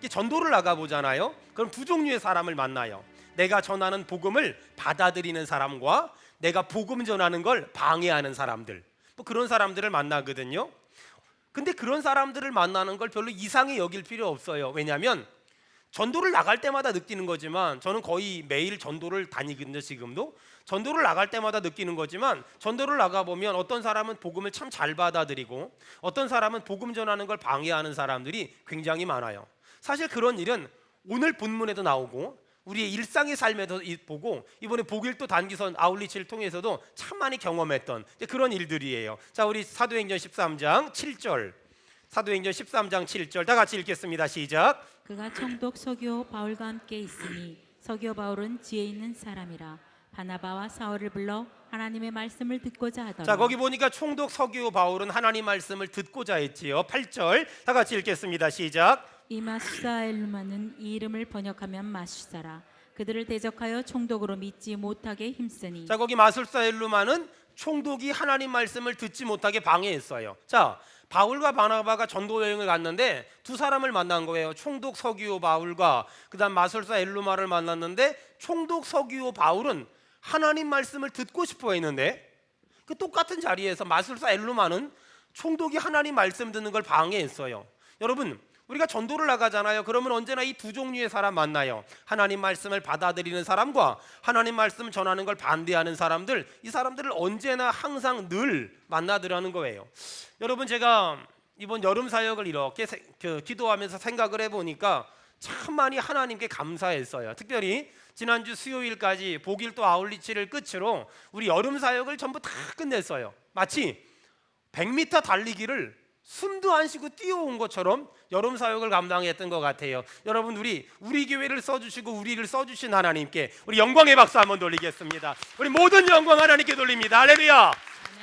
전도를 나가보잖아요. 그럼 두 종류의 사람을 만나요. 내가 전하는 복음을 받아들이는 사람과 내가 복음 전하는 걸 방해하는 사람들, 뭐 그런 사람들을 만나거든요. 근데 그런 사람들을 만나는 걸 별로 이상히 여길 필요 없어요. 왜냐하면 전도를 나갈 때마다 느끼는 거지만, 저는 거의 매일 전도를 다니거든요. 지금도 전도를 나갈 때마다 느끼는 거지만, 전도를 나가보면 어떤 사람은 복음을 참 잘 받아들이고 어떤 사람은 복음 전하는 걸 방해하는 사람들이 굉장히 많아요. 사실 그런 일은 오늘 본문에도 나오고 우리의 일상의 삶에도 보고, 이번에 복일도 단기선 아울리치를 통해서도 참 많이 경험했던 그런 일들이에요. 자, 우리 사도행전 13장 7절, 사도행전 13장 7절 다 같이 읽겠습니다. 시작. 그가 총독 서기오 바울과 함께 있으니 서기오 바울은 지혜 있는 사람이라 바나바와 사울을 불러 하나님의 말씀을 듣고자 하더라. 자, 거기 보니까 총독 서기오 바울은 하나님 말씀을 듣고자 했지요. 8절 다 같이 읽겠습니다. 시작. 이 마수사 엘루마는 이 이름을 번역하면 마수사라. 그들을 대적하여 총독으로 믿지 못하게 힘쓰니. 자, 거기 마술사 엘루마는 총독이 하나님 말씀을 듣지 못하게 방해했어요. 자, 바울과 바나바가 전도 여행을 갔는데 두 사람을 만난 거예요. 총독 서기오 바울과 그다음 마술사 엘루마를 만났는데, 총독 서기오 바울은 하나님 말씀을 듣고 싶어 했는데 그 똑같은 자리에서 마술사 엘루마는 총독이 하나님 말씀 듣는 걸 방해했어요. 여러분, 우리가 전도를 나가잖아요. 그러면 언제나 이 두 종류의 사람 만나요. 하나님 말씀을 받아들이는 사람과 하나님 말씀 전하는 걸 반대하는 사람들, 이 사람들을 언제나 항상 늘 만나더라는 거예요. 여러분, 제가 이번 여름 사역을 이렇게 기도하면서 생각을 해보니까 참 많이 하나님께 감사했어요. 특별히 지난주 수요일까지 복일도 아울리치를 끝으로 우리 여름 사역을 전부 다 끝냈어요. 마치 100m 달리기를 숨도 안 쉬고 뛰어온 것처럼 여름 사역을 감당했던 것 같아요. 여러분, 우리 교회를 써주시고 우리를 써주신 하나님께 우리 영광의 박수 한번 돌리겠습니다. 우리 모든 영광 하나님께 돌립니다. 할렐루야,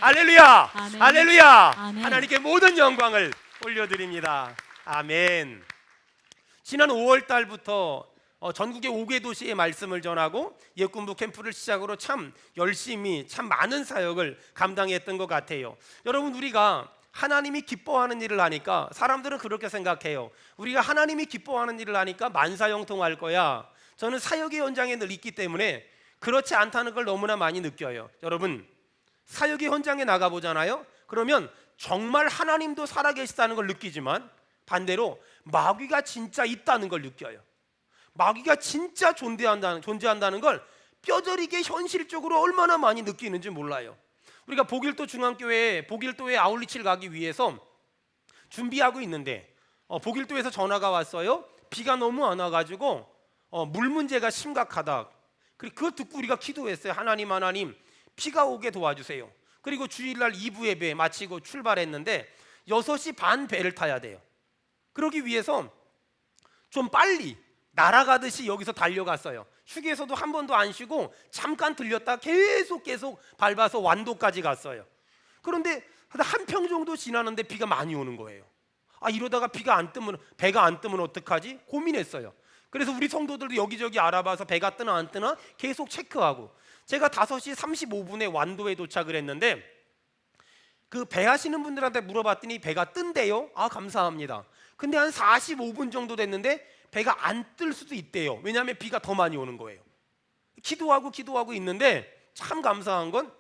할렐루야, 아멘. 할렐루야. 아멘. 하나님께 모든 영광을 올려드립니다. 아멘. 지난 5월 달부터 전국의 5개 도시의 말씀을 전하고 예꿈부 캠프를 시작으로 참 열심히 참 많은 사역을 감당했던 것 같아요. 여러분, 우리가 하나님이 기뻐하는 일을 하니까 사람들은 그렇게 생각해요. 우리가 하나님이 기뻐하는 일을 하니까 만사형통할 거야. 저는 사역의 현장에 늘 있기 때문에 그렇지 않다는 걸 너무나 많이 느껴요. 여러분, 사역의 현장에 나가보잖아요. 그러면 정말 하나님도 살아계시다는 걸 느끼지만 반대로 마귀가 진짜 있다는 걸 느껴요. 마귀가 진짜 존재한다는 걸 뼈저리게 현실적으로 얼마나 많이 느끼는지 몰라요. 우리가 복일도 중앙교회에 복일도에 아울리치를 가기 위해서 준비하고 있는데 복일도에서 전화가 왔어요. 비가 너무 안 와가지고 물 문제가 심각하다. 그걸 듣고 우리가 기도했어요. 하나님, 비가 오게 도와주세요. 그리고 주일날 2부 예배 마치고 출발했는데 6시 반 배를 타야 돼요. 그러기 위해서 좀 빨리 날아가듯이 여기서 달려갔어요. 휴게소도 한 번도 안 쉬고 잠깐 들렸다 계속 밟아서 완도까지 갔어요. 그런데 한 평 정도 지나는데 비가 많이 오는 거예요. 이러다가 배가 안 뜨면 어떡하지? 고민했어요. 그래서 우리 성도들도 여기저기 알아봐서 배가 뜨나 안 뜨나 계속 체크하고, 제가 5시 35분에 완도에 도착을 했는데 그 배 하시는 분들한테 물어봤더니 배가 뜬대요. 감사합니다. 근데 한 45분 정도 됐는데 배가 안 뜰 수도 있대요. 왜냐하면 비가 더 많이 오는 거예요. 기도하고 있는데 참 감사한 건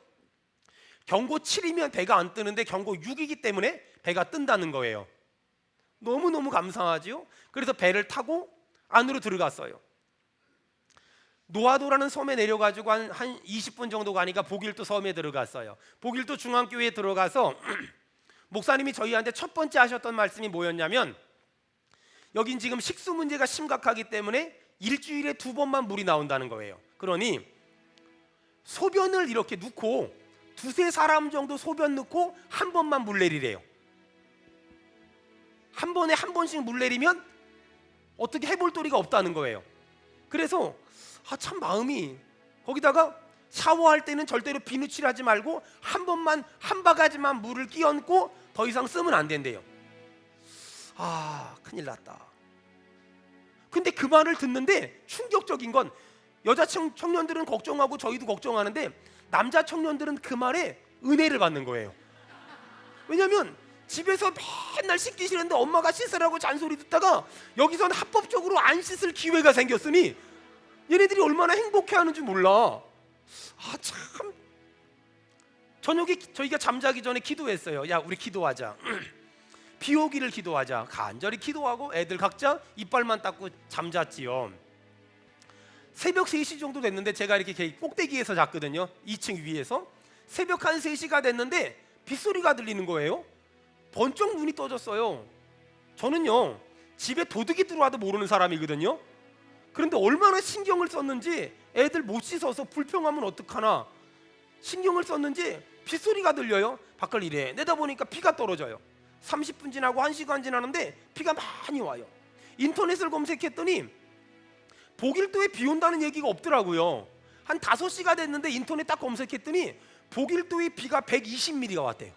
경고 7이면 배가 안 뜨는데 경고 6이기 때문에 배가 뜬다는 거예요. 너무너무 감사하지요. 그래서 배를 타고 안으로 들어갔어요. 노아도라는 섬에 내려가지고 한 20분 정도 가니까 복일도 섬에 들어갔어요. 복일도 중앙교회에 들어가서 목사님이 저희한테 첫 번째 하셨던 말씀이 뭐였냐면, 여긴 지금 식수 문제가 심각하기 때문에 일주일에 2번만 물이 나온다는 거예요. 그러니 소변을 이렇게 넣고 2-3 정도 소변 넣고 한 번만 물 내리래요. 한 번에 한 번씩 물 내리면 어떻게 해볼 도리가 없다는 거예요. 그래서 참 마음이, 거기다가 샤워할 때는 절대로 비누칠하지 말고 한 바가지만 물을 끼얹고 더 이상 쓰면 안 된대요. 큰일 났다. 근데 그 말을 듣는데 충격적인 건, 여자 청년들은 걱정하고 저희도 걱정하는데 남자 청년들은 그 말에 은혜를 받는 거예요. 왜냐하면 집에서 맨날 씻기 싫은데 엄마가 씻으라고 잔소리 듣다가 여기서는 합법적으로 안 씻을 기회가 생겼으니 얘네들이 얼마나 행복해하는지 몰라. 참. 저녁에 저희가 잠자기 전에 기도했어요. 야, 우리 기도하자. 비 오기를 기도하자. 간절히 기도하고 애들 각자 이빨만 닦고 잠잤지요. 새벽 3시 정도 됐는데 제가 이렇게 꼭대기에서 잤거든요. 2층 위에서. 새벽 한 3시가 됐는데 빗소리가 들리는 거예요. 번쩍 눈이 떠졌어요. 저는요, 집에 도둑이 들어와도 모르는 사람이거든요. 그런데 얼마나 신경을 썼는지, 애들 못 씻어서 불평하면 어떡하나 신경을 썼는지 빗소리가 들려요. 밖을 이래 내다보니까 비가 떨어져요. 30분 지나고 1시간 지나는데 비가 많이 와요. 인터넷을 검색했더니 보길도에 비 온다는 얘기가 없더라고요. 한 5시가 됐는데 인터넷 딱 검색했더니 보길도에 비가 120mm가 왔대요.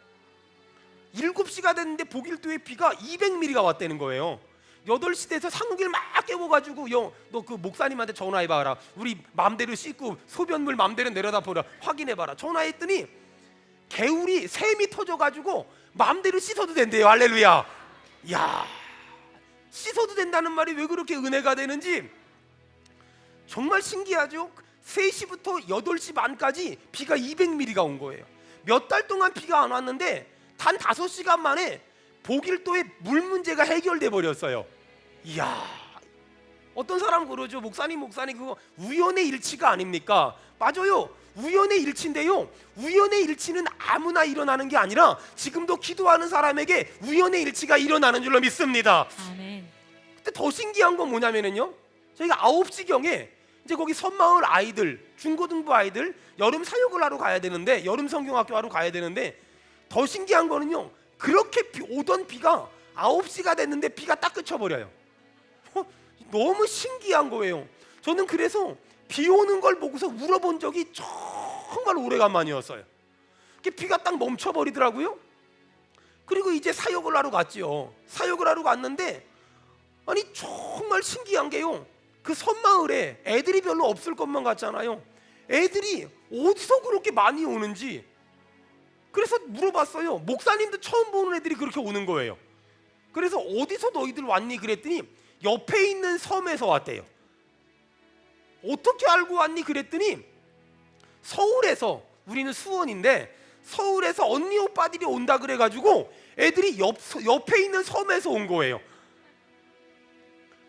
7시가 됐는데 보길도에 비가 200mm가 왔다는 거예요. 8시 돼서 상욱이를 막 깨워가지고 너 그 목사님한테 전화해봐라. 우리 맘대로 씻고 소변물 맘대로 내려다 보라. 확인해봐라. 전화했더니 개울이 샘이 터져가지고 맘대로 씻어도 된대요. 할렐루야. 이야, 씻어도 된다는 말이 왜 그렇게 은혜가 되는지 정말 신기하죠. 3시부터 8시 반까지 비가 200mm가 온 거예요. 몇 달 동안 비가 안 왔는데 단 5시간 만에 보길도의 물 문제가 해결돼 버렸어요. 이야, 어떤 사람은 그러죠. 목사님 그거 우연의 일치가 아닙니까? 맞아요, 우연의 일치인데요, 우연의 일치는 아무나 일어나는 게 아니라 지금도 기도하는 사람에게 우연의 일치가 일어나는 줄로 믿습니다. 아멘. 근데 더 신기한 건 뭐냐면요, 저희가 9시경에 이제 거기 섬마을 아이들, 중고등부 아이들 여름 사역을 하러 가야 되는데, 여름 성경학교 하러 가야 되는데, 더 신기한 거는요, 그렇게 오던 비가 9시가 됐는데 비가 딱 그쳐버려요. 너무 신기한 거예요. 저는 그래서 비 오는 걸 보고서 울어본 적이 정말 오래간만이었어요. 비가 딱 멈춰버리더라고요. 그리고 이제 사역을 하러 갔지요. 사역을 하러 갔는데 아니 정말 신기한 게요, 그 섬마을에 애들이 별로 없을 것만 같잖아요. 애들이 어디서 그렇게 많이 오는지 그래서 물어봤어요. 목사님도 처음 보는 애들이 그렇게 오는 거예요. 그래서 어디서 너희들 왔니? 그랬더니 옆에 있는 섬에서 왔대요. 어떻게 알고 왔니? 그랬더니 서울에서, 우리는 수원인데 서울에서 언니 오빠들이 온다 그래가지고 애들이 옆에 있는 섬에서 온 거예요.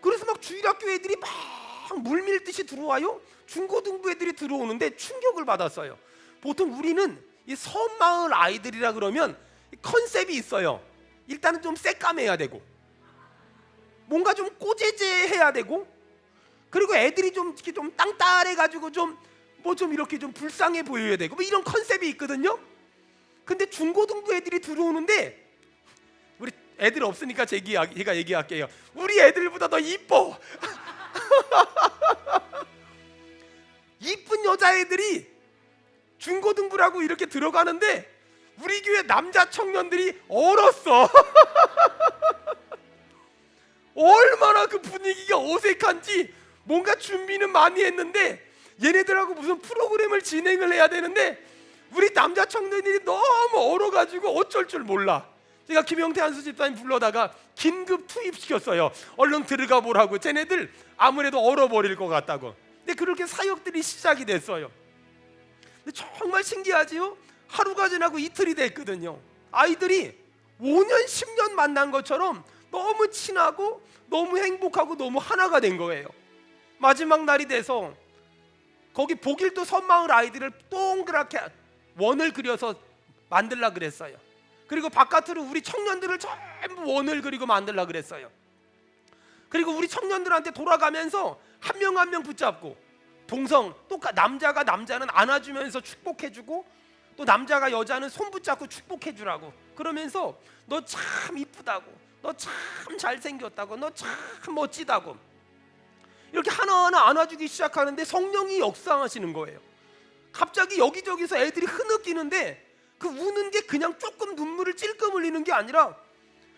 그래서 막 주일학교 애들이 막 물밀듯이 들어와요. 중고등부 애들이 들어오는데 충격을 받았어요. 보통 우리는 이 섬마을 아이들이라 그러면 컨셉이 있어요. 일단은 좀 새까매야 되고, 뭔가 좀 꼬재재해야 되고, 그리고 애들이 좀 이렇게 좀 땅딸해가지고 좀 이렇게 좀 불쌍해 보여야 되고, 뭐 이런 컨셉이 있거든요. 근데 중고등부 애들이 들어오는데, 우리 애들 없으니까 제가 얘기할게요. 우리 애들보다 더 이뻐. 이쁜 여자애들이 중고등부라고 이렇게 들어가는데 우리 교회 남자 청년들이 얼었어. 얼마나 그 분위기가 어색한지. 뭔가 준비는 많이 했는데 얘네들하고 무슨 프로그램을 진행을 해야 되는데 우리 남자 청년들이 너무 얼어가지고 어쩔 줄 몰라. 제가 김영태 한수 집사님 불러다가 긴급 투입시켰어요. 얼른 들어가 보라고. 쟤네들 아무래도 얼어버릴 것 같다고. 근데 그렇게 사역들이 시작이 됐어요. 근데 정말 신기하지요? 하루가 지나고 이틀이 됐거든요. 아이들이 5년 10년 만난 것처럼 너무 친하고 너무 행복하고 너무 하나가 된 거예요. 마지막 날이 돼서 거기 보길도 섬마을 아이들을 동그랗게 원을 그려서 만들라 그랬어요. 그리고 바깥으로 우리 청년들을 전부 원을 그리고 만들라 그랬어요. 그리고 우리 청년들한테 돌아가면서 한 명 한 명 붙잡고 동성, 또 남자가 남자는 안아주면서 축복해주고, 또 남자가 여자는 손 붙잡고 축복해주라고. 그러면서 너 참 이쁘다고, 너 참 잘생겼다고, 너 참 멋지다고 이렇게 하나하나 안아주기 시작하는데 성령이 역사하시는 거예요. 갑자기 여기저기서 애들이 흐느끼는데 그 우는 게 그냥 조금 눈물을 찔끔 흘리는 게 아니라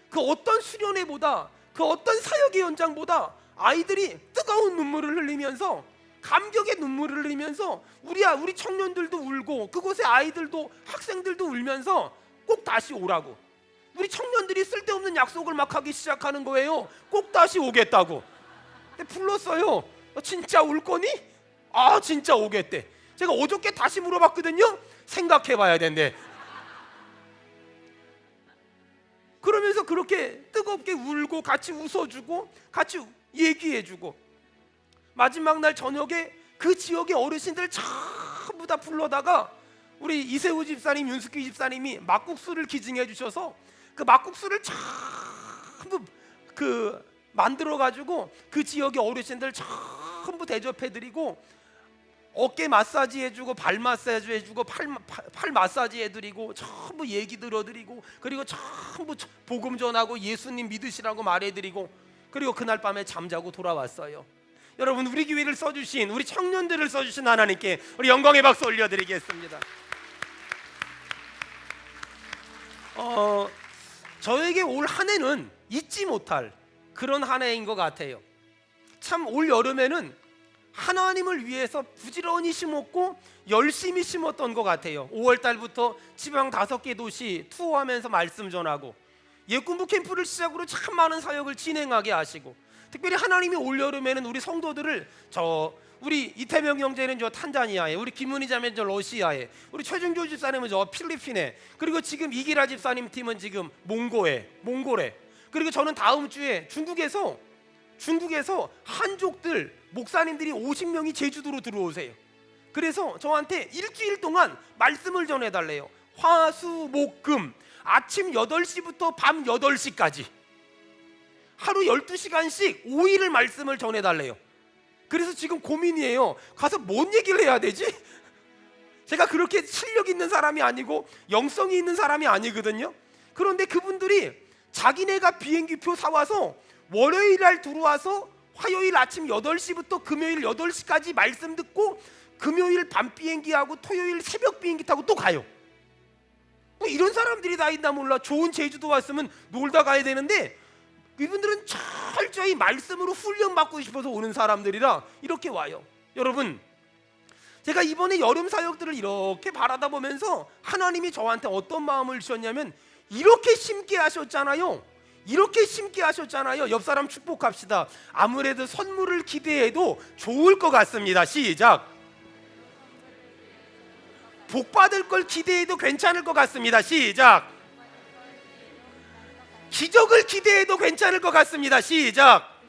그 어떤 수련회보다, 그 어떤 사역의 현장보다 아이들이 뜨거운 눈물을 흘리면서, 감격의 눈물을 흘리면서 우리 청년들도 울고 그곳의 아이들도, 학생들도 울면서 꼭 다시 오라고. 우리 청년들이 쓸데없는 약속을 막 하기 시작하는 거예요. 꼭 다시 오겠다고. 근데 불렀어요. 진짜 올 거니? 아, 진짜 오겠대. 제가 어저께 다시 물어봤거든요. 생각해봐야 된대. 그러면서 그렇게 뜨겁게 울고 같이 웃어주고 같이 얘기해주고, 마지막 날 저녁에 그 지역의 어르신들 전부 다 불러다가 우리 이세우 집사님, 윤숙희 집사님이 막국수를 기증해 주셔서 그 막국수를 전부 만들어 가지고 그 지역의 어르신들 전부 대접해 드리고, 어깨 마사지 해주고 발 마사지 해주고 팔 마사지 해드리고 전부 얘기 들어드리고, 그리고 전부 복음 전하고 예수님 믿으시라고 말해드리고, 그리고 그날 밤에 잠자고 돌아왔어요. 여러분, 우리 교회를 써주신, 우리 청년들을 써주신 하나님께 우리 영광의 박수 올려드리겠습니다. 저에게 올 한 해는 잊지 못할 그런 한 해인 것 같아요. 참 올 여름에는 하나님을 위해서 부지런히 심었고 열심히 심었던 것 같아요. 5월 달부터 지방 5개 도시 투어하면서 말씀 전하고, 예꿈부 캠프를 시작으로 참 많은 사역을 진행하게 하시고, 특별히 하나님이 올 여름에는 우리 성도들을 우리 이태명 형제는 저 탄자니아에, 우리 김은희 자매는 저 러시아에, 우리 최준교 집사님은 저 필리핀에, 그리고 지금 이기라 집사님 팀은 지금 몽골에, 그리고 저는 다음 주에 중국에서 한족들 목사님들이 50명이 제주도로 들어오세요. 그래서 저한테 일주일 동안 말씀을 전해달래요. 화수목금 아침 8시부터 밤 8시까지 하루 12시간씩 5일을 말씀을 전해달래요. 그래서 지금 고민이에요. 가서 뭔 얘기를 해야 되지? 제가 그렇게 실력 있는 사람이 아니고 영성이 있는 사람이 아니거든요. 그런데 그분들이 자기네가 비행기표 사와서 월요일 날 들어와서 화요일 아침 8시부터 금요일 8시까지 말씀 듣고, 금요일 밤 비행기하고 토요일 새벽 비행기 타고 또 가요. 뭐 이런 사람들이 다 있나 몰라. 좋은 제주도 왔으면 놀다 가야 되는데 이분들은 철저히 말씀으로 훈련받고 싶어서 오는 사람들이라 이렇게 와요. 여러분, 제가 이번에 여름 사역들을 이렇게 바라다 보면서 하나님이 저한테 어떤 마음을 주셨냐면, 이렇게 심게 하셨잖아요. 이렇게 심게 하셨잖아요. 옆 사람 축복합시다. 아무래도 선물을 기대해도 좋을 것 같습니다. 시작. 복 받을 걸 기대해도 괜찮을 것 같습니다. 시작. 기적을 기대해도 괜찮을 것 같습니다. 시작.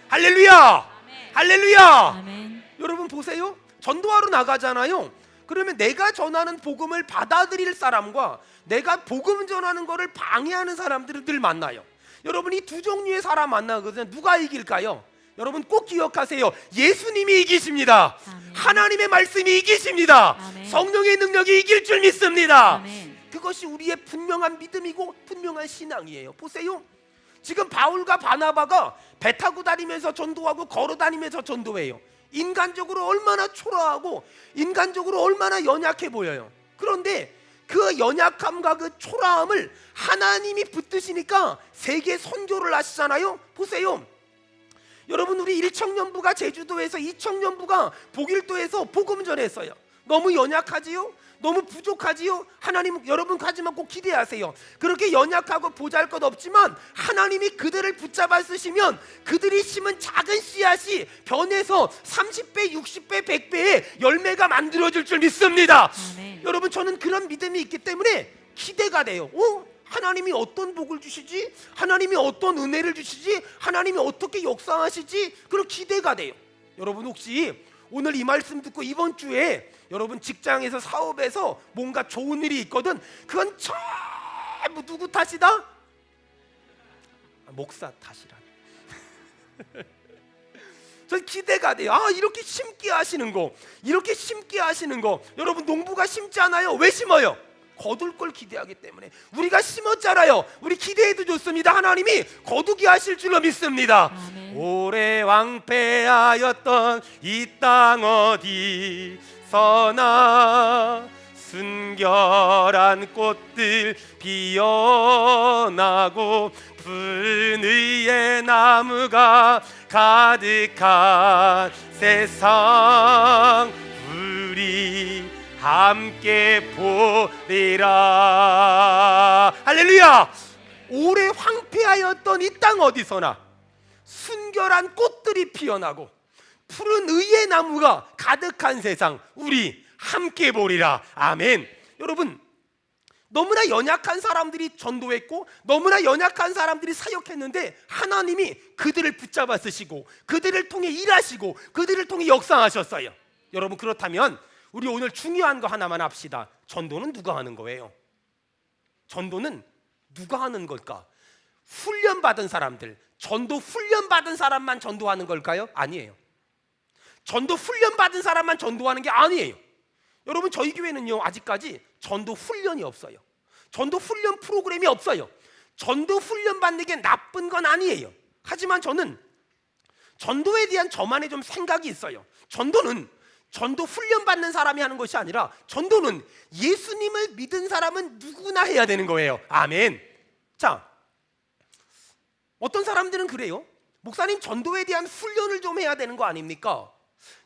할렐루야. 할렐루야. 아멘. 여러분 보세요. 전도하러 나가잖아요. 그러면 내가 전하는 복음을 받아들일 사람과 내가 복음 전하는 것을 방해하는 사람들을 늘 만나요. 여러분, 이 두 종류의 사람 만나거든요. 누가 이길까요? 여러분 꼭 기억하세요. 예수님이 이기십니다. 아멘. 하나님의 말씀이 이기십니다. 아멘. 성령의 능력이 이길 줄 믿습니다. 아멘. 그것이 우리의 분명한 믿음이고 분명한 신앙이에요. 보세요. 지금 바울과 바나바가 배 타고 다니면서 전도하고 걸어 다니면서 전도해요. 인간적으로 얼마나 초라하고 인간적으로 얼마나 연약해 보여요. 그런데 그 연약함과 그 초라함을 하나님이 붙드시니까 세계 선교를 하시잖아요. 보세요. 여러분, 우리 1청년부가 제주도에서, 2청년부가 복일도에서 복음 전했어요. 너무 연약하지요? 너무 부족하지요? 하나님, 여러분 하지만 꼭 기대하세요. 그렇게 연약하고 보잘것없지만 하나님이 그들을 붙잡아 쓰시면 그들이 심은 작은 씨앗이 변해서 30배, 60배, 100배의 열매가 만들어질 줄 믿습니다. 아멘. 여러분, 저는 그런 믿음이 있기 때문에 기대가 돼요. 하나님이 어떤 복을 주시지? 하나님이 어떤 은혜를 주시지? 하나님이 어떻게 역사하시지? 그런 기대가 돼요. 여러분, 혹시 오늘 이 말씀 듣고 이번 주에 여러분 직장에서 사업에서 뭔가 좋은 일이 있거든, 그건 전부 누구 탓이다? 목사 탓이라. 전 기대가 돼요. 이렇게 심게 하시는 거, 이렇게 심게 하시는 거. 여러분, 농부가 심지 않아요. 왜 심어요? 거둘 걸 기대하기 때문에. 우리가 심었잖아요. 우리 기대해도 좋습니다. 하나님이 거두게 하실 줄로 믿습니다. 아멘. 오래 왕패하였던 이 땅 어디서나 순결한 꽃들 피어나고 푸른 의의 나무가 가득한 세상, 우리 함께 보리라. 할렐루야. 오래 황폐하였던 이 땅 어디서나 순결한 꽃들이 피어나고 푸른 의의 나무가 가득한 세상 우리 함께 보리라. 아멘. 여러분, 너무나 연약한 사람들이 전도했고 너무나 연약한 사람들이 사역했는데 하나님이 그들을 붙잡아 쓰시고 그들을 통해 일하시고 그들을 통해 역사하셨어요. 여러분, 그렇다면 우리 오늘 중요한 거 하나만 합시다. 전도는 누가 하는 거예요? 전도는 누가 하는 걸까? 훈련받은 사람들, 전도 훈련받은 사람만 전도하는 걸까요? 아니에요. 전도 훈련받은 사람만 전도하는 게 아니에요. 여러분, 저희 교회는요 아직까지 전도 훈련이 없어요. 전도 훈련 프로그램이 없어요. 전도 훈련 받는 게 나쁜 건 아니에요. 하지만 저는 전도에 대한 저만의 좀 생각이 있어요. 전도는 전도 훈련 받는 사람이 하는 것이 아니라 전도는 예수님을 믿은 사람은 누구나 해야 되는 거예요. 아멘. 자, 어떤 사람들은 그래요. 목사님, 전도에 대한 훈련을 좀 해야 되는 거 아닙니까?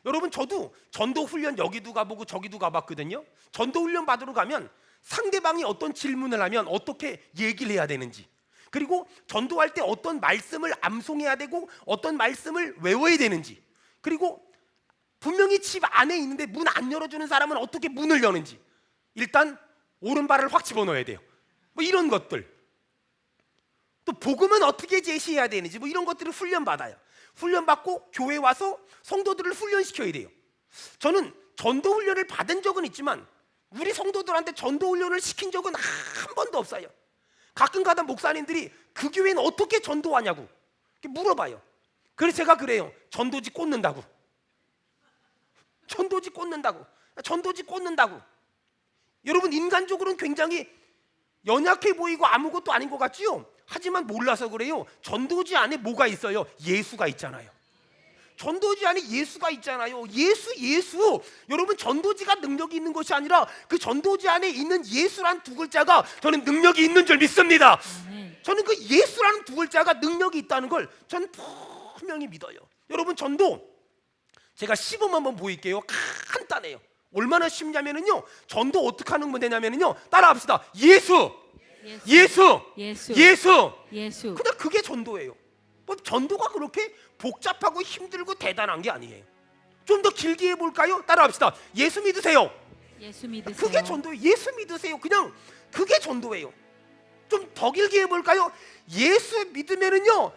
여러분, 저도 전도 훈련 여기도 가보고 저기도 가봤거든요. 전도 훈련 받으러 가면 상대방이 어떤 질문을 하면 어떻게 얘기를 해야 되는지, 그리고 전도할 때 어떤 말씀을 암송해야 되고 어떤 말씀을 외워야 되는지, 그리고 분명히 집 안에 있는데 문 안 열어주는 사람은 어떻게 문을 여는지, 일단 오른발을 확 집어넣어야 돼요. 뭐 이런 것들, 또 복음은 어떻게 제시해야 되는지 뭐 이런 것들을 훈련받아요. 훈련받고 교회 와서 성도들을 훈련시켜야 돼요. 저는 전도 훈련을 받은 적은 있지만 우리 성도들한테 전도 훈련을 시킨 적은 한 번도 없어요. 가끔가다 목사님들이 그 교회는 어떻게 전도하냐고 물어봐요. 그래서 제가 그래요. 전도지 꽂는다고. 전도지 꽂는다고. 전도지 꽂는다고. 여러분, 인간적으로는 굉장히 연약해 보이고 아무것도 아닌 것 같지요? 하지만 몰라서 그래요. 전도지 안에 뭐가 있어요? 예수가 있잖아요. 전도지 안에 예수가 있잖아요. 예수. 여러분, 전도지가 능력이 있는 것이 아니라 그 전도지 안에 있는 예수란 두 글자가 저는 능력이 있는 줄 믿습니다. 저는 그 예수라는 두 글자가 능력이 있다는 걸 저는 분명히 믿어요. 여러분, 전도 제가 시범 한번 보일게요. 간단해요. 얼마나 쉽냐면요, 전도 어떻게 하는 건 되냐면요, 따라합시다. 예수. 그냥 그게 전도예요. 뭐 전도가 그렇게 복잡하고 힘들고 대단한 게 아니에요. 좀 더 길게 해볼까요? 따라합시다. 예수 믿으세요. 그게 전도예요. 예수 믿으세요. 그냥 그게 전도예요. 좀 더 길게 해볼까요? 예수 믿으면은요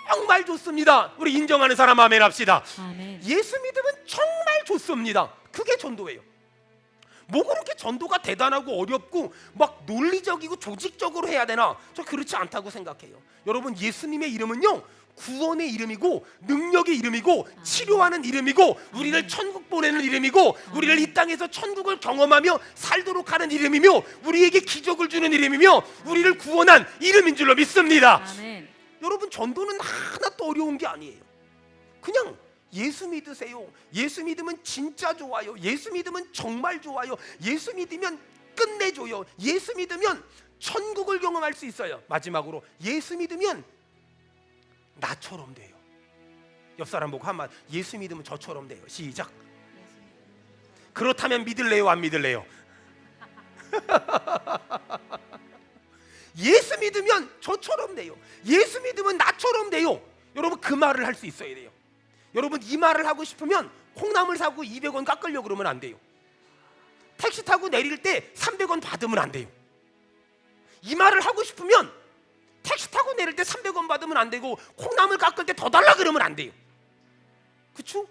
정말 좋습니다. 우리 인정하는 사람 아멘 합시다. 아멘. 예수 믿으면 정말 좋습니다. 그게 전도예요. 뭐 그렇게 전도가 대단하고 어렵고 막 논리적이고 조직적으로 해야 되나? 저 그렇지 않다고 생각해요. 여러분, 예수님의 이름은요 구원의 이름이고 능력의 이름이고 치료하는 이름이고 우리를 천국 보내는 이름이고 우리를 이 땅에서 천국을 경험하며 살도록 하는 이름이며 우리에게 기적을 주는 이름이며 우리를 구원한 이름인 줄로 믿습니다. 아멘. 여러분, 전도는 하나도 어려운 게 아니에요. 그냥 예수 믿으세요. 예수 믿으면 진짜 좋아요. 예수 믿으면 정말 좋아요. 예수 믿으면 끝내줘요. 예수 믿으면 천국을 경험할 수 있어요. 마지막으로, 예수 믿으면 나처럼 돼요. 옆 사람 보고 한마디, 예수 믿으면 저처럼 돼요. 시작. 그렇다면 믿을래요, 안 믿을래요? 예수 믿으면 저처럼 돼요. 예수 믿으면 나처럼 돼요. 여러분, 그 말을 할 수 있어야 돼요. 여러분, 이 말을 하고 싶으면 콩나물 사고 200원 깎으려고 그러면 안 돼요. 택시 타고 내릴 때 300원 받으면 안 돼요. 이 말을 하고 싶으면 택시 타고 내릴 때 300원 받으면 안 되고 콩나물 깎을 때 더 달라 그러면 안 돼요. 그렇죠?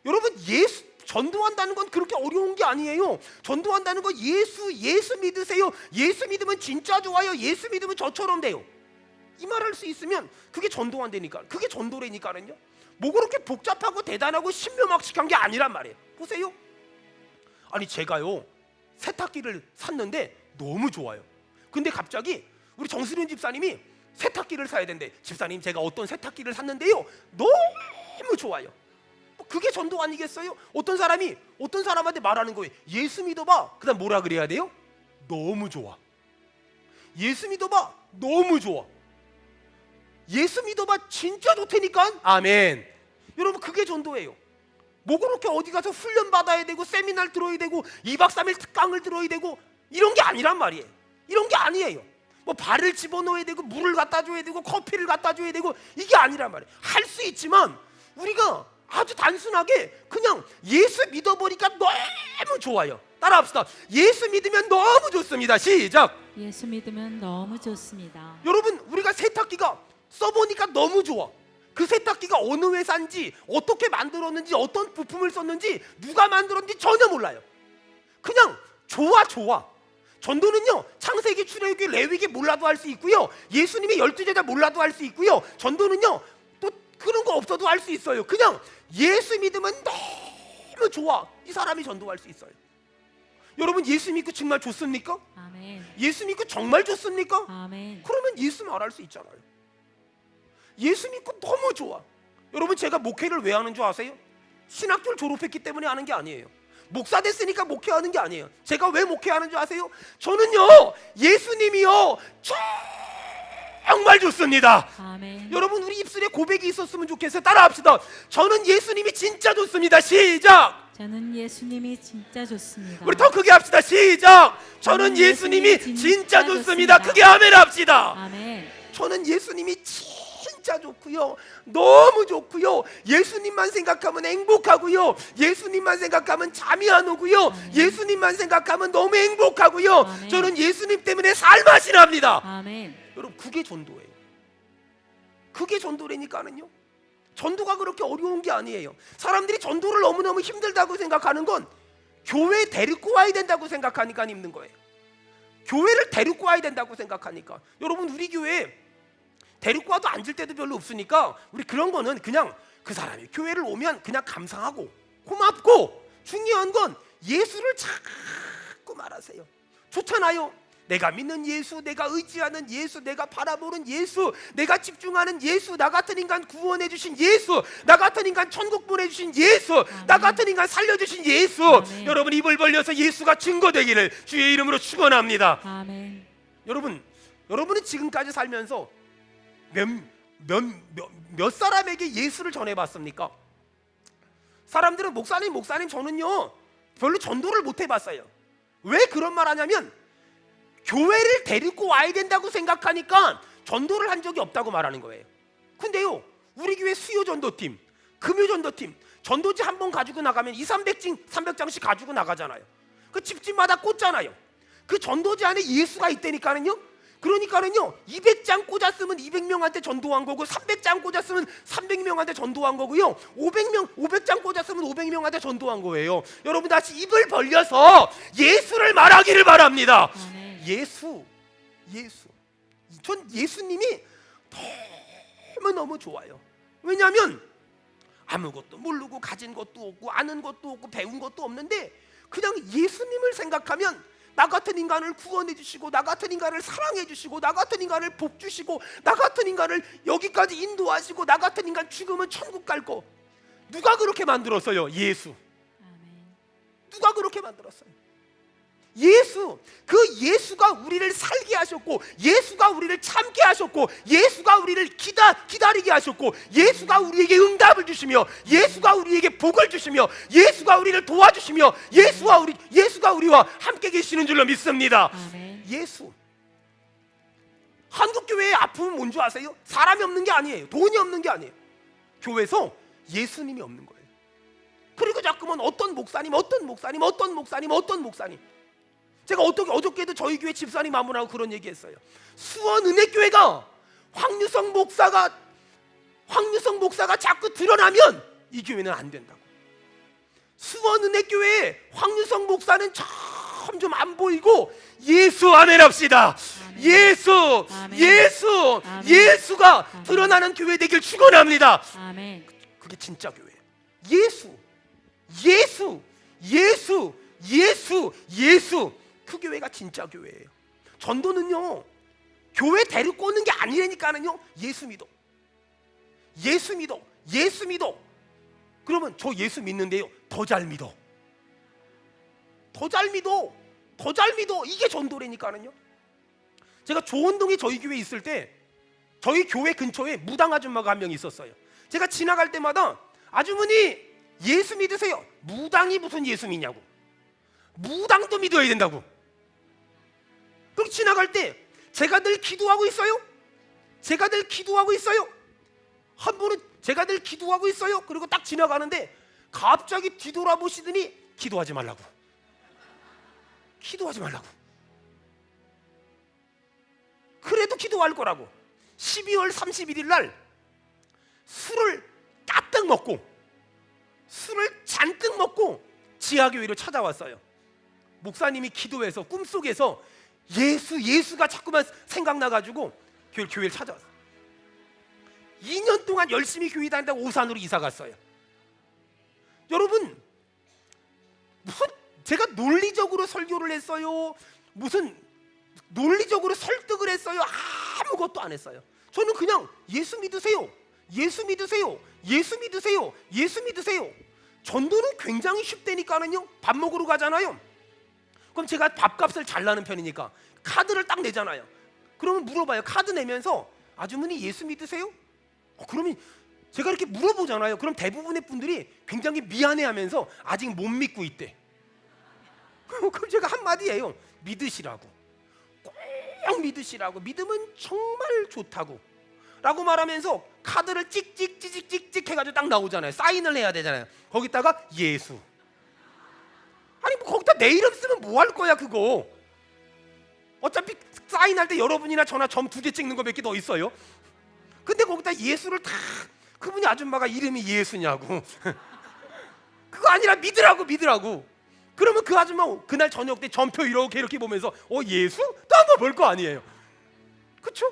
여러분, 예수 전도한다는 건 그렇게 어려운 게 아니에요. 전도한다는 건 예수 믿으세요. 예수 믿으면 진짜 좋아요. 예수 믿으면 저처럼 돼요. 이 말 할 수 있으면 그게 전도한다니까. 그게 전도라니까는요. 뭐 그렇게 복잡하고 대단하고 신묘막측한 게 아니란 말이에요. 보세요. 아니, 제가요 세탁기를 샀는데 너무 좋아요. 근데 갑자기 우리 정수련 집사님이 세탁기를 사야 된대. 집사님, 제가 어떤 세탁기를 샀는데요 너무 좋아요. 그게 전도 아니겠어요? 어떤 사람한테 말하는 거예요. 예수 믿어봐. 그다음 뭐라 그래야 돼요? 너무 좋아. 예수 믿어봐. 너무 좋아. 예수 믿어봐. 진짜 좋다니까. 아멘. 여러분, 그게 전도예요. 뭐 그렇게 어디 가서 훈련 받아야 되고 세미나를 들어야 되고 2박 3일 특강을 들어야 되고 이런 게 아니란 말이에요. 이런 게 아니에요. 뭐 발을 집어넣어야 되고 물을 갖다 줘야 되고 커피를 갖다 줘야 되고 이게 아니란 말이에요. 할 수 있지만 우리가 아주 단순하게 그냥 예수 믿어보니까 너무 좋아요. 따라합시다. 예수 믿으면 너무 좋습니다. 시작. 예수 믿으면 너무 좋습니다. 여러분, 우리가 세탁기가 써보니까 너무 좋아. 그 세탁기가 어느 회사인지, 어떻게 만들었는지, 어떤 부품을 썼는지, 누가 만들었는지 전혀 몰라요. 그냥 좋아. 전도는요, 창세기, 출애굽기, 레위기 몰라도 할 수 있고요, 예수님의 12제자 몰라도 할 수 있고요, 전도는요 또 그런 거 없어도 할 수 있어요. 그냥 예수 믿으면 너무 좋아. 이 사람이 전도할 수 있어요. 여러분, 예수 믿고 정말 좋습니까? 아멘. 예수 믿고 정말 좋습니까? 아멘. 그러면 예수 말할 수 있잖아요. 예수 믿고 너무 좋아. 여러분, 제가 목회를 왜 하는 줄 아세요? 신학교를 졸업했기 때문에 하는 게 아니에요. 목사 됐으니까 목회하는 게 아니에요. 제가 왜 목회하는 줄 아세요? 저는요, 예수님이요 정말 좋습니다. 아멘. 여러분, 우리 입술에 고백이 있었으면 좋겠어요. 따라합시다. 저는 예수님이 진짜 좋습니다. 시작. 저는 예수님이 진짜 좋습니다. 우리 더 크게 합시다. 시작. 저는 예수님이 진짜 좋습니다. 크게 아멘 합시다. 아멘. 저는 예수님이 진짜 좋고요, 너무 좋고요, 예수님만 생각하면 행복하고요, 예수님만 생각하면 잠이 안 오고요, 예수님만 생각하면 너무 행복하고요. 아멘. 저는 예수님 때문에 살맛이 납니다. 아멘. 여러분, 그게 전도예요. 그게 전도라니까는요. 전도가 그렇게 어려운 게 아니에요. 사람들이 전도를 너무너무 힘들다고 생각하는 건 교회에 데리고 와야 된다고 생각하니까 힘든 거예요. 교회를 데리고 와야 된다고 생각하니까. 여러분, 우리 교회에 데리고 와도 앉을 때도 별로 없으니까 우리 그런 거는 그냥 그 사람이 교회를 오면 그냥 감사하고 고맙고, 중요한 건 예수를 자꾸 말하세요. 좋잖아요. 내가 믿는 예수, 내가 의지하는 예수, 내가 바라보는 예수, 내가 집중하는 예수, 나 같은 인간 구원해 주신 예수, 나 같은 인간 천국 보내 주신 예수, 아멘. 나 같은 인간 살려 주신 예수. 아멘. 여러분, 입을 벌려서 예수가 증거되기를 주의 이름으로 축원합니다. 아멘. 여러분은 지금까지 살면서 몇 사람에게 예수를 전해봤습니까? 사람들은 목사님 저는요 별로 전도를 못 해봤어요. 왜 그런 말 하냐면 교회를 데리고 와야 된다고 생각하니까 전도를 한 적이 없다고 말하는 거예요. 근데요, 우리 교회 수요 전도팀, 금요 전도팀, 전도지 한 번 가지고 나가면 300장씩 가지고 나가잖아요. 그 집집마다 꽂잖아요. 그 전도지 안에 예수가 있다니까는요. 그러니까는요, 200장 꽂았으면 200명한테 전도한 거고, 300장 꽂았으면 300명한테 전도한 거고요, 500장 꽂았으면 500명한테 전도한 거예요. 여러분, 다시 입을 벌려서 예수를 말하기를 바랍니다. 아멘. 예수. 전 예수님이 너무 좋아요. 왜냐하면 아무것도 모르고 가진 것도 없고 아는 것도 없고 배운 것도 없는데 그냥 예수님을 생각하면 나 같은 인간을 구원해 주시고, 나 같은 인간을 사랑해 주시고, 나 같은 인간을 복 주시고, 나 같은 인간을 여기까지 인도하시고, 나 같은 인간 죽으면 천국 갈 거. 누가 그렇게 만들었어요? 예수. 아멘. 누가 그렇게 만들었어요? 예수. 그 예수가 우리를 살게 하셨고, 예수가 우리를 참게 하셨고, 예수가 우리를 기다리게 하셨고, 예수가 우리에게 응답을 주시며, 예수가 우리에게 복을 주시며, 예수가 우리를 도와주시며, 예수가 우리와 함께 계시는 줄로 믿습니다. 아멘. 예수. 한국 교회의 아픔은 뭔지 아세요? 사람이 없는 게 아니에요. 돈이 없는 게 아니에요. 교회에서 예수님이 없는 거예요. 그리고 자꾸만 어떤 목사님. 제가 어저께도 저희 교회 집사님 한 분하고 그런 얘기했어요. 수원은혜교회가 황유성 목사가 자꾸 드러나면 이 교회는 안 된다고. 수원은혜교회에 황유성 목사는 점점 안 보이고 예수 아멘 합시다. 아멘. 예수. 아멘. 아멘. 예수가 아멘. 드러나는 교회 되길 축원합니다. 아멘. 그게 진짜 교회예요. 예수. 그 교회가 진짜 교회예요. 전도는요, 교회 데리고 오는 게 아니라니까는요. 예수 믿어. 그러면 저 예수 믿는데요, 더 잘 믿어. 이게 전도라니까는요. 제가 조원동에 저희 교회 있을 때 저희 교회 근처에 무당 아줌마가 한 명 있었어요. 제가 지나갈 때마다 아주머니 예수 믿으세요. 무당이 무슨 예수 믿냐고. 무당도 믿어야 된다고. 그럼 지나갈 때 제가 늘 기도하고 있어요. 제가 늘 기도하고 있어요. 한 분은 제가 늘 기도하고 있어요. 그리고 딱 지나가는데 갑자기 뒤돌아보시더니 기도하지 말라고. 기도하지 말라고. 그래도 기도할 거라고. 12월 31일 날 술을 까뜩 먹고, 술을 잔뜩 먹고 지하교회로 찾아왔어요. 목사님이 기도해서 꿈속에서 예수가 자꾸만 생각나가지고 교회를 찾아왔어요. 2년 동안 열심히 교회 다니다가 오산으로 이사 갔어요. 여러분, 무슨 제가 논리적으로 설교를 했어요? 무슨 논리적으로 설득을 했어요? 아무것도 안 했어요. 저는 그냥 예수 믿으세요. 예수 믿으세요. 예수 믿으세요. 예수 믿으세요. 전도는 굉장히 쉽다니까는요. 밥 먹으러 가잖아요. 그럼 제가 밥값을 잘 나는 편이니까 카드를 딱 내잖아요. 그러면 물어봐요. 카드 내면서 아주머니 예수 믿으세요? 그러면 제가 이렇게 물어보잖아요. 그럼 대부분의 분들이 굉장히 미안해하면서 아직 못 믿고 있대. 그럼 제가 한마디예요. 믿으시라고. 꼭 믿으시라고. 믿으면 정말 좋다고 라고 말하면서 카드를 찍찍 해가지고 딱 나오잖아요. 사인을 해야 되잖아요. 거기다가 예수. 아니 뭐 거기다 내 이름 쓰면 뭐 할 거야 그거. 어차피 사인할 때 여러분이나 저나 점 2개 찍는 거 몇 개 더 있어요. 근데 거기다 예수를 다, 그분이 아줌마가 이름이 예수냐고. 그거 아니라 믿으라고. 그러면 그 아줌마 그날 저녁 때 전표 이렇게 보면서 예수? 또 한번 볼 거 아니에요. 그쵸?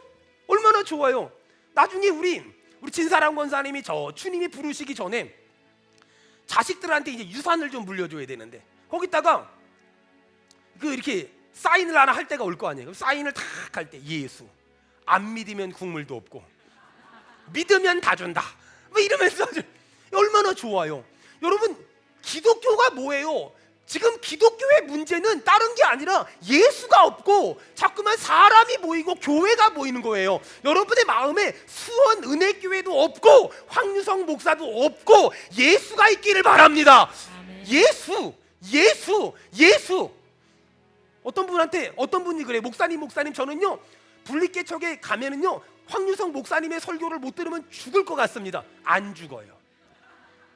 얼마나 좋아요. 나중에 우리 진사람 권사님이 저 주님이 부르시기 전에 자식들한테 이제 유산을 좀 물려줘야 되는데 거기다가 그 이렇게 사인을 하나 할 때가 올 거 아니에요. 그럼 사인을 탁 할 때 예수. 안 믿으면 국물도 없고 믿으면 다 준다. 뭐 이러면서 얼마나 좋아요. 여러분, 기독교가 뭐예요? 지금 기독교의 문제는 다른 게 아니라 예수가 없고 자꾸만 사람이 모이고 교회가 모이는 거예요. 여러분의 마음에 수원 은혜교회도 없고 황유성 목사도 없고 예수가 있기를 바랍니다. 아멘. 예수. 어떤 분이 그래. 목사님 저는요 분리개척에 가면은요 황유성 목사님의 설교를 못 들으면 죽을 것 같습니다. 안 죽어요.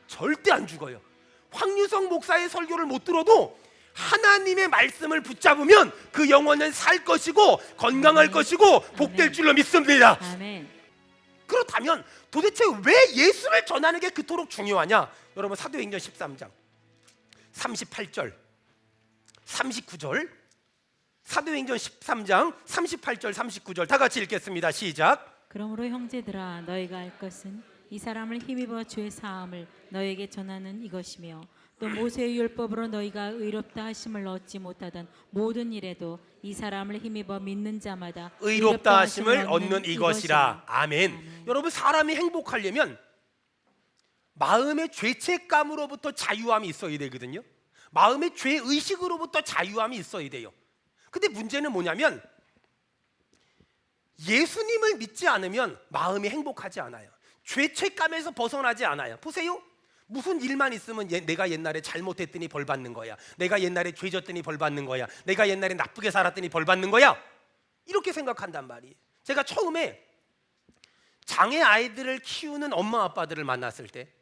절대 안 죽어요. 황유성 목사의 설교를 못 들어도 하나님의 말씀을 붙잡으면 그 영혼은 살 것이고 건강할 것이고 복될 줄로 믿습니다. 아멘. 그렇다면 도대체 왜 예수를 전하는 게 그토록 중요하냐? 여러분 사도행전 13장 38절 39절 사도행전 13장 38절 39절 다 같이 읽겠습니다. 시작. 그러므로 형제들아 너희가 알 것은 이 사람을 힘입어 주의 사함을 너에게 전하는 이것이며 또 모세의 율법으로 너희가 의롭다 하심을 얻지 못하던 모든 일에도 이 사람을 힘입어 믿는 자마다 의롭다 하심을 얻는 이것이라. 아멘. 여러분, 사람이 행복하려면 마음의 죄책감으로부터 자유함이 있어야 되거든요. 마음의 죄의식으로부터 자유함이 있어야 돼요. 근데 문제는 뭐냐면 예수님을 믿지 않으면 마음이 행복하지 않아요. 죄책감에서 벗어나지 않아요. 보세요. 무슨 일만 있으면 내가 옛날에 잘못했더니 벌 받는 거야. 내가 옛날에 죄 졌더니 벌 받는 거야. 내가 옛날에 나쁘게 살았더니 벌 받는 거야. 이렇게 생각한단 말이에요. 제가 처음에 장애 아이들을 키우는 엄마 아빠들을 만났을 때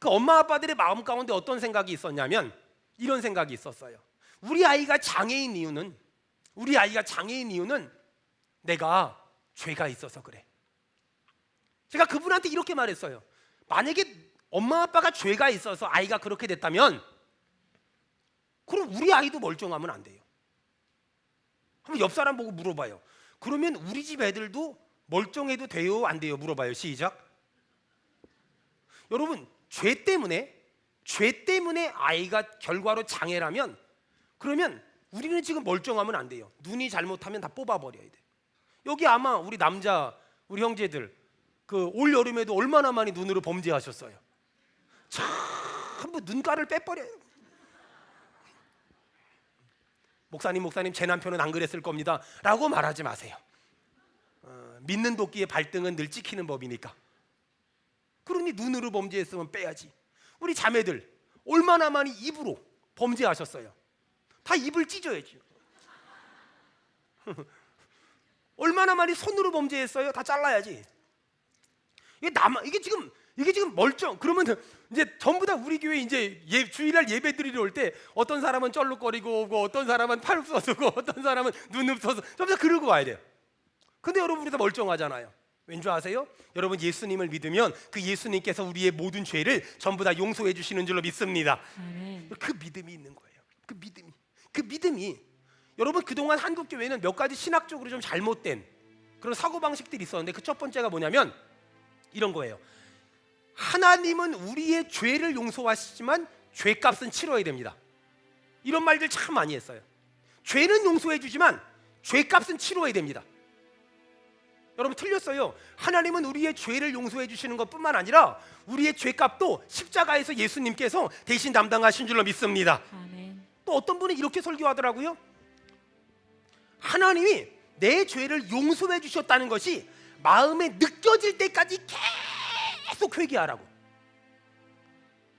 그 엄마 아빠들의 마음 가운데 어떤 생각이 있었냐면 이런 생각이 있었어요. 우리 아이가 장애인 이유는 내가 죄가 있어서 그래. 제가 그분한테 이렇게 말했어요. 만약에 엄마 아빠가 죄가 있어서 아이가 그렇게 됐다면 그럼 우리 아이도 멀쩡하면 안 돼요. 한번 옆 사람 보고 물어봐요. 그러면 우리 집 애들도 멀쩡해도 돼요? 안 돼요? 물어봐요. 시작. 여러분, 죄 때문에 아이가 결과로 장애라면 그러면 우리는 지금 멀쩡하면 안 돼요. 눈이 잘못하면 다 뽑아버려야 돼. 여기 아마 우리 형제들 그 올 여름에도 얼마나 많이 눈으로 범죄하셨어요. 전부 눈가를 빼버려요. 목사님 제 남편은 안 그랬을 겁니다 라고 말하지 마세요. 믿는 도끼의 발등은 늘 찍히는 법이니까. 그러니 눈으로 범죄했으면 빼야지. 우리 자매들 얼마나 많이 입으로 범죄하셨어요? 다 입을 찢어야죠. 얼마나 많이 손으로 범죄했어요? 다 잘라야지. 이게 지금 멀쩡. 그러면 이제 전부 다 우리 교회 이제 주일날 예배 드리러 올 때 어떤 사람은 쩔룩거리고 오고 어떤 사람은 팔 쏘고 어떤 사람은 눈 흡서서 전부 다 그러고 와야 돼요. 근데 여러분 우리 다 멀쩡하잖아요. 왠 줄 아세요? 여러분 예수님을 믿으면 그 예수님께서 우리의 모든 죄를 전부 다 용서해 주시는 줄로 믿습니다. 아멘. 그 믿음이 있는 거예요. 그 믿음이 여러분 그동안 한국 교회는 몇 가지 신학적으로 좀 잘못된 그런 사고방식들이 있었는데 그 첫 번째가 뭐냐면 이런 거예요. 하나님은 우리의 죄를 용서하시지만 죄값은 치러야 됩니다. 이런 말들 참 많이 했어요. 죄는 용서해 주지만 죄값은 치러야 됩니다. 여러분 틀렸어요. 하나님은 우리의 죄를 용서해 주시는 것뿐만 아니라 우리의 죄값도 십자가에서 예수님께서 대신 담당하신 줄로 믿습니다. 아멘. 또 어떤 분은 이렇게 설교하더라고요. 하나님이 내 죄를 용서해 주셨다는 것이 마음에 느껴질 때까지 계속 회개하라고.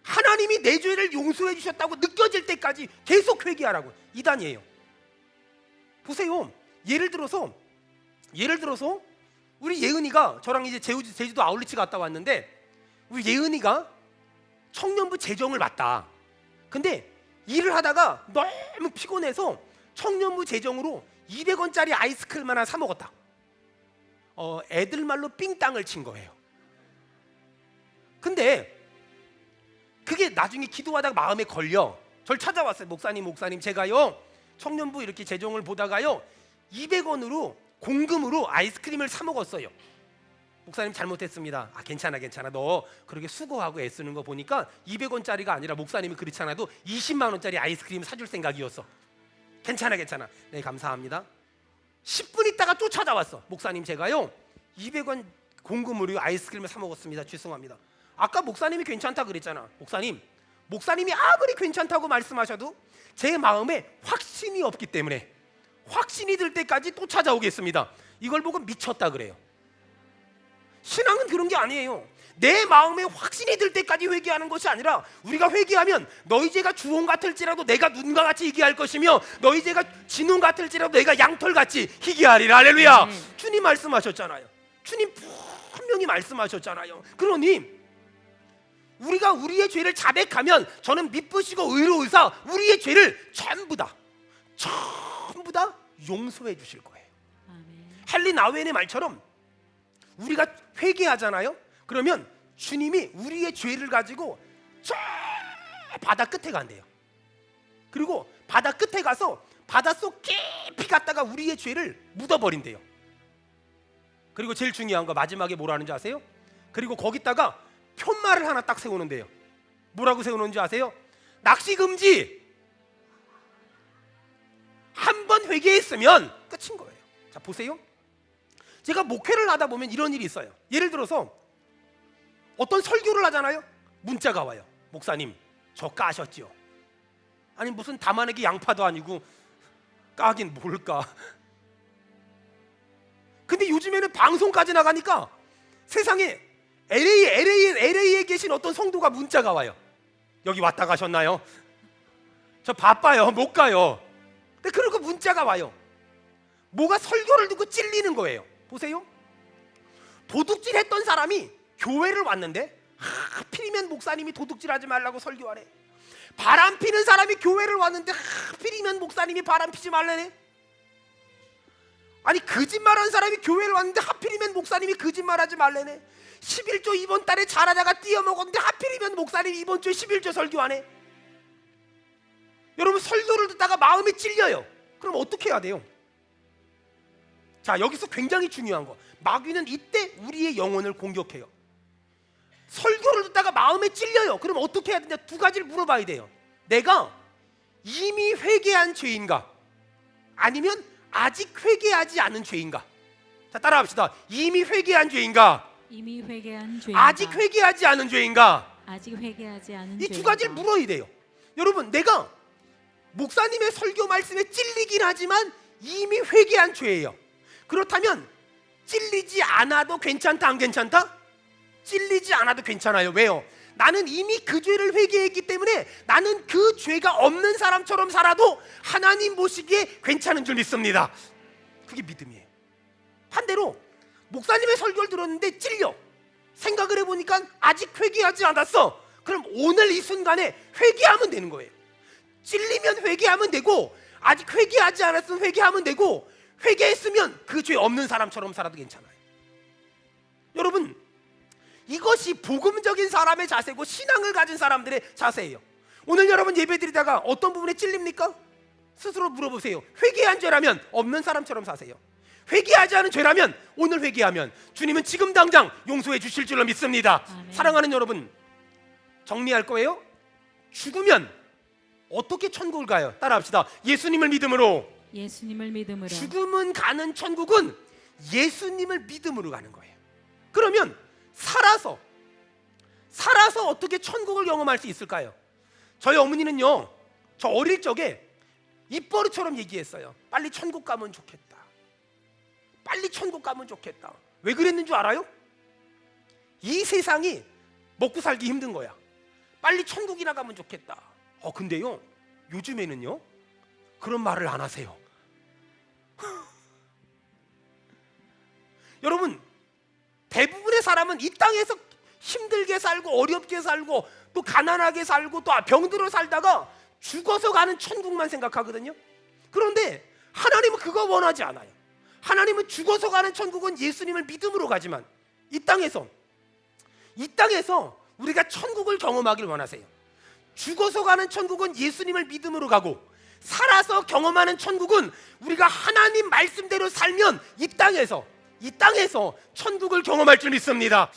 하나님이 내 죄를 용서해 주셨다고 느껴질 때까지 계속 회개하라고. 이단이에요. 보세요. 예를 들어서 우리 예은이가 저랑 이제 제주도 아울리치 갔다 왔는데 우리 예은이가 청년부 재정을 맡다. 근데 일을 하다가 너무 피곤해서 청년부 재정으로 200원짜리 아이스크림 하나 사 먹었다. 애들 말로 삥땅을 친 거예요. 근데 그게 나중에 기도하다가 마음에 걸려. 절 찾아왔어요. 목사님 제가요 청년부 이렇게 재정을 보다가요 200원으로 공금으로 아이스크림을 사 먹었어요. 목사님 잘못했습니다. 괜찮아 너 그렇게 수고하고 애쓰는 거 보니까 200원짜리가 아니라 목사님이 그렇지 않아도 20만 원짜리 아이스크림 사줄 생각이었어. 괜찮아 네 감사합니다. 10분 있다가 또 찾아왔어. 목사님 제가요 200원 공금으로 아이스크림을 사 먹었습니다. 죄송합니다. 아까 목사님이 괜찮다 그랬잖아. 목사님이 아무리 괜찮다고 말씀하셔도 제 마음에 확신이 없기 때문에 확신이 들 때까지 또 찾아오겠습니다. 이걸 보고 미쳤다 그래요. 신앙은 그런 게 아니에요. 내 마음에 확신이 들 때까지 회개하는 것이 아니라 우리가 회개하면 너희 죄가 주홍 같을지라도 내가 눈과 같이 희귀할 것이며 너희 죄가 진홍 같을지라도 내가 양털같이 희귀하리라. 할렐루야. 주님 말씀하셨잖아요. 주님 분명히 말씀하셨잖아요. 그러니 우리가 우리의 죄를 자백하면 저는 미쁘시고 의로우사 우리의 죄를 전부 다 용서해 주실 거예요. 아멘. 헨리 나우엔의 말처럼 우리가 회개하잖아요. 그러면 주님이 우리의 죄를 가지고 저 바다 끝에 간대요. 그리고 바다 끝에 가서 바닷속 깊이 갔다가 우리의 죄를 묻어버린대요. 그리고 제일 중요한 거 마지막에 뭐라는 줄 아세요? 그리고 거기다가 푯말을 하나 딱 세우는데요. 뭐라고 세우는지 아세요? 낚시 금지. 한 번 회개했으면 끝인 거예요. 자 보세요. 제가 목회를 하다 보면 이런 일이 있어요. 예를 들어서 어떤 설교를 하잖아요. 문자가 와요. 목사님 저 까셨죠? 아니 무슨 담아내기 양파도 아니고 까긴 뭘까? 근데 요즘에는 방송까지 나가니까 세상에 LA에 계신 어떤 성도가 문자가 와요. 여기 왔다 가셨나요? 저 바빠요 못 가요. 근데 그러고 문자가 와요. 뭐가 설교를 듣고 찔리는 거예요. 보세요. 도둑질 했던 사람이 교회를 왔는데 하필이면 목사님이 도둑질하지 말라고 설교하래. 바람 피는 사람이 교회를 왔는데 하필이면 목사님이 바람 피지 말라네. 아니 거짓말한 사람이 교회를 왔는데 하필이면 목사님이 거짓말하지 말라네. 11조 이번 달에 잘하다가 띄어먹었는데 하필이면 목사님이 이번 주에 11조 설교하네. 여러분 설교를 듣다가 마음이 찔려요. 그럼 어떻게 해야 돼요? 자 여기서 굉장히 중요한 거, 마귀는 이때 우리의 영혼을 공격해요. 설교를 듣다가 마음에 찔려요. 그럼 어떻게 해야 되냐? 두 가지를 물어봐야 돼요. 내가 이미 회개한 죄인가? 아니면 아직 회개하지 않은 죄인가? 자 따라합시다. 이미 회개한 죄인가? 이미 회개한 죄인가? 아직 회개하지 않은 죄인가? 아직 회개하지 않은 이 죄인가? 두 가지를 물어야 돼요. 여러분 내가 목사님의 설교 말씀에 찔리긴 하지만 이미 회개한 죄예요. 그렇다면 찔리지 않아도 괜찮다 안 괜찮다? 찔리지 않아도 괜찮아요. 왜요? 나는 이미 그 죄를 회개했기 때문에 나는 그 죄가 없는 사람처럼 살아도 하나님 보시기에 괜찮은 줄 믿습니다. 그게 믿음이에요. 반대로 목사님의 설교를 들었는데 찔려. 생각을 해보니까 아직 회개하지 않았어. 그럼 오늘 이 순간에 회개하면 되는 거예요. 찔리면 회개하면 되고, 아직 회개하지 않았으면 회개하면 되고, 회개했으면 그 죄 없는 사람처럼 살아도 괜찮아요. 여러분, 이것이 복음적인 사람의 자세고 신앙을 가진 사람들의 자세예요. 오늘 여러분 예배드리다가 어떤 부분에 찔립니까? 스스로 물어보세요. 회개한 죄라면 없는 사람처럼 사세요. 회개하지 않은 죄라면 오늘 회개하면 주님은 지금 당장 용서해 주실 줄로 믿습니다. 아멘. 사랑하는 여러분, 정리할 거예요. 죽으면 어떻게 천국을 가요? 따라합시다. 예수님을 믿음으로. 예수님을 믿음으로. 죽음은 가는 천국은 예수님을 믿음으로 가는 거예요. 그러면 살아서 어떻게 천국을 경험할 수 있을까요? 저희 어머니는요, 저 어릴 적에 입버릇처럼 얘기했어요. 빨리 천국 가면 좋겠다. 빨리 천국 가면 좋겠다. 왜 그랬는 줄 알아요? 이 세상이 먹고 살기 힘든 거야. 빨리 천국이나 가면 좋겠다. 근데요, 요즘에는요 그런 말을 안 하세요. 여러분, 대부분의 사람은 이 땅에서 힘들게 살고 어렵게 살고 또 가난하게 살고 또 병들어 살다가 죽어서 가는 천국만 생각하거든요. 그런데 하나님은 그거 원하지 않아요. 하나님은 죽어서 가는 천국은 예수님을 믿음으로 가지만 이 땅에서 우리가 천국을 경험하길 원하세요. 죽어서 가는 천국은 예수님을 믿음으로 가고, 살아서 경험하는 천국은 우리가 하나님 말씀대로 살면 이 땅에서 천국을 경험할 줄 믿습니다.